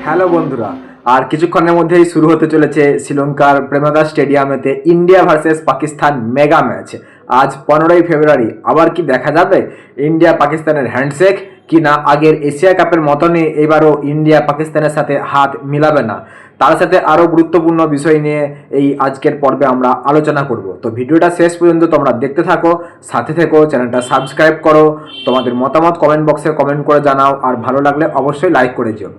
Hello বন্ধুরা, আর কিছুক্ষণের মধ্যেই শুরু হতে চলেছে শ্রীলঙ্কার প্রেমাদাস স্টেডিয়ামেতে India versus Pakistan mega match. আজ 15ই ফেব্রুয়ারি। আবার কি দেখা যাবে ইন্ডিয়া পাকিস্তানের হ্যান্ডশেক, কি না আগের এশিয়া কাপের মতনই এবারও ইন্ডিয়া পাকিস্তানের সাথে হাত মিলাবে না? তার সাথে আরও গুরুত্বপূর্ণ বিষয় নিয়ে এই আজকের পর্বে আমরা আলোচনা করব। তো ভিডিওটা শেষ পর্যন্ত তোমরা দেখতে থাকো, সাথে থেকো, চ্যানেলটা সাবস্ক্রাইব করো, তোমাদের মতামত কমেন্ট বক্সে কমেন্ট করে জানাও, আর ভালো লাগলে অবশ্যই লাইক করে দিও।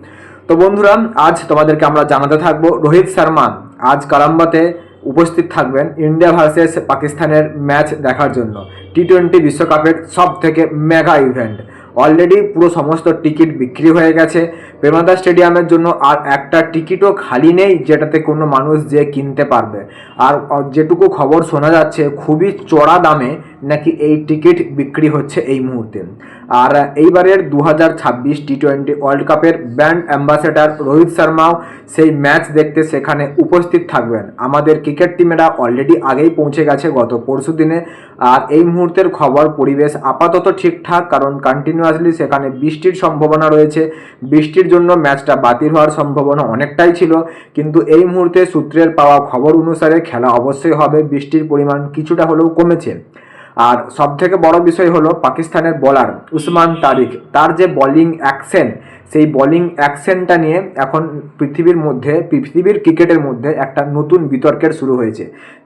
তো বন্ধুরা, আজ তোমাদেরকে আমরা জানাতে থাকবো রোহিত শর্মা আজ কলম্বোতে উপস্থিত থাকবেন ইন্ডিয়া ভার্সেস পাকিস্তানের ম্যাচ দেখার জন্য। টি-20 বিশ্বকাপের সব থেকে মেগা ইভেন্ট। অলরেডি পুরো সমস্ত টিকিট বিক্রি হয়ে গেছে। প্রেমাদা স্টেডিয়ামের জন্য আর একটা টিকিটও খালি নেই যেটাতে কোনো মানুষ যে কিনতে পারবে। আর যেটুকু খবর শোনা যাচ্ছে, খুবই চড়া দামে নাকি এই টিকিট বিক্রি হচ্ছে এই মুহূর্তে। আর এইবারের 2026 টি-20 ওয়ার্ল্ড কাপের ব্র্যান্ড অ্যাম্বাসেডর রোহিত শর্মাও সেই ম্যাচ দেখতে সেখানে উপস্থিত থাকবেন। আমাদের ক্রিকেট টিমেরা অলরেডি আগেই পৌঁছে গেছে গত পরশু দিনে। আর এই মুহূর্তের খবর, পরিবেশ আপাতত ঠিকঠাক, কারণ কন্টিনিউয়াসলি সেখানে বৃষ্টির সম্ভাবনা রয়েছে। বৃষ্টির জন্য ম্যাচটা বাতিল হওয়ার সম্ভাবনা অনেকটাই ছিল, কিন্তু এই মুহূর্তে সূত্রের পাওয়া খবর অনুসারে খেলা অবশ্যই হবে। বৃষ্টির পরিমাণ কিছুটা হলেও কমেছে। আর সব থেকে বড় বিষয় হলো পাকিস্তানের বোলার উসমান তারিক, তার যে বোলিং অ্যাকশন, সেই বোলিং অ্যাকশনটা নিয়ে এখন পৃথিবীর ক্রিকেটের মধ্যে একটা নতুন বিতর্কের শুরু হয়েছে।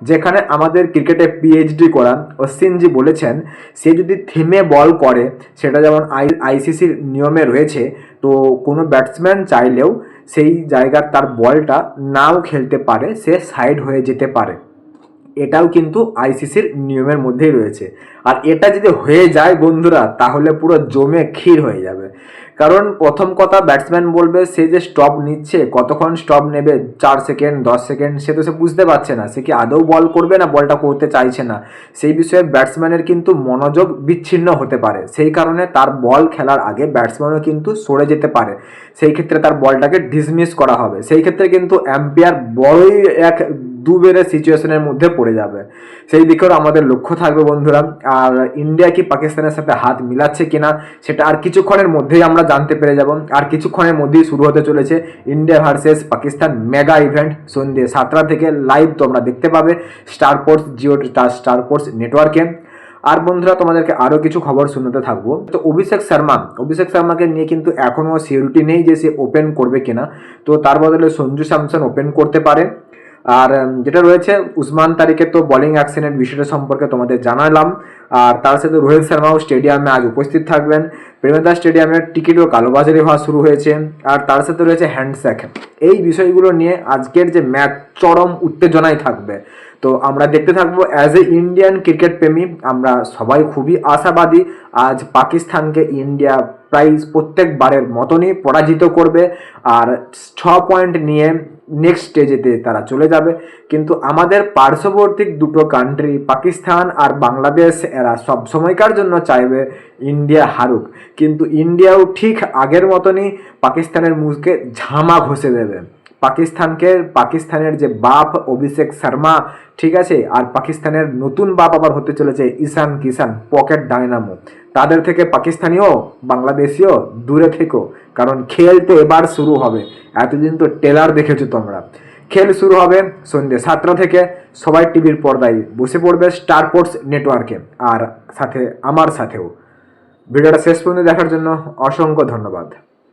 যেখানে আমাদের ক্রিকেটে পিএইচডি করা অশ্বিনজি বলেছেন, সে যদি থেমে বল করে, সেটা যেমন আইসিসির নিয়মে রয়েছে, তো কোনো ব্যাটসম্যান চাইলেও সেই জায়গার তার বলটা নাও খেলতে পারে, সে সাইড হয়ে যেতে পারে। এটাও কিন্তু আইসিসির নিয়মের মধ্যেই রয়েছে। আর এটা যদি হয়ে যায় বন্ধুরা, তাহলে পুরো জমে ক্ষীর হয়ে যাবে। কারণ প্রথম কথা, ব্যাটসম্যান বলবে সে যে স্টপ নিচ্ছে, কতক্ষণ স্টপ নেবে, 4 সেকেন্ড 10 সেকেন্ড, সে তো সে বুঝতে পারছে না, সে কি আদৌ বল করবে না বলটা করতে চাইছে না। সেই বিষয়ে ব্যাটসম্যানের কিন্তু মনোযোগ বিচ্ছিন্ন হতে পারে। সেই কারণে তার বল খেলার আগে ব্যাটসম্যানও কিন্তু সরে যেতে পারে। সেই ক্ষেত্রে তার বলটাকে ডিসমিস করা হবে। সেই ক্ষেত্রে কিন্তু এম্পায়ার বড়ই এক দুবেরে সিচুয়েশনের মধ্যে পড়ে যাবে। সেই দিকেও আমাদের লক্ষ্য থাকবে বন্ধুরা। আর ইন্ডিয়া কি পাকিস্তানের সাথে হাত মিলাচ্ছে কিনা, সেটা আর কিছুক্ষণের মধ্যেই আমরা জানতে পেরে যাব। আর কিছুক্ষণের মধ্যেই শুরু হতে চলেছে India versus Pakistan mega event. সন্ধ্যে 7টা থেকে লাইভ তোমরা দেখতে পাবে স্টার স্পোর্টস, স্টার স্পোর্টস নেটওয়ার্কে। আর বন্ধুরা, তোমাদেরকে আরও কিছু খবর শোনাতে থাকবো। তো অভিষেক শর্মাকে নিয়ে কিন্তু এখনও সিওরিটি নেই যে সে ওপেন করবে কিনা। তো তার বদলে সঞ্জু স্যামসন ওপেন করতে পারে। আর যেটা রয়েছে, উসমান তারিকের তো বোলিং অ্যাকশনের বিষয়টা সম্পর্কে তোমাদের জানালাম। আর তার সাথে রোহিত শর্মাও স্টেডিয়ামে আজ উপস্থিত থাকবেন। প্রেমদাস স্টেডিয়ামের টিকিটও কালোবাজারি হওয়া শুরু হয়েছে। আর তার সাথে রয়েছে হ্যান্ডশেক। এই বিষয়গুলো নিয়ে আজকের যে ম্যাচ চরম উত্তেজনায় থাকবে। তো আমরা দেখতে থাকবো। অ্যাজ এ ইন্ডিয়ান ক্রিকেট প্রেমী আমরা সবাই খুবই আশাবাদী। আজ পাকিস্তানকে ইন্ডিয়া প্রায় প্রত্যেকবারের মতনই পরাজিত করবে, আর 6 পয়েন্ট নিয়ে নেক্সট স্টেজেতে তারা চলে যাবে। কিন্তু আমাদের পার্শ্ববর্তী দুটো কান্ট্রি পাকিস্তান আর বাংলাদেশ, এরা সব সময়কার জন্য চাইবে ইন্ডিয়া হারুক। কিন্তু ইন্ডিয়াও ঠিক আগের মতনই পাকিস্তানের মুখকে ঝামা ঘষে দেবে। পাকিস্তানের যে বাপ অভিষেক শর্মা, ঠিক আছে, আর পাকিস্তানের নতুন বাপ আবার হতে চলেছে ঈশান কিষান, পকেট ডায়নামো। তাদের থেকে পাকিস্তানিও বাংলাদেশিও দূরে থেকো, কারণ খেল তো এবার শুরু হবে। এতদিন তো টেলার দেখেছো তোমরা। খেল শুরু হবে সন্ধ্যে 7টা থেকে। সবাই টিভির পর্দায় বসে পড়বে স্টার স্পোর্টস নেটওয়ার্কে, আর সাথে আমার সাথেও। ভিডিওটা শেষ পর্যন্ত দেখার জন্য অসংখ্য ধন্যবাদ।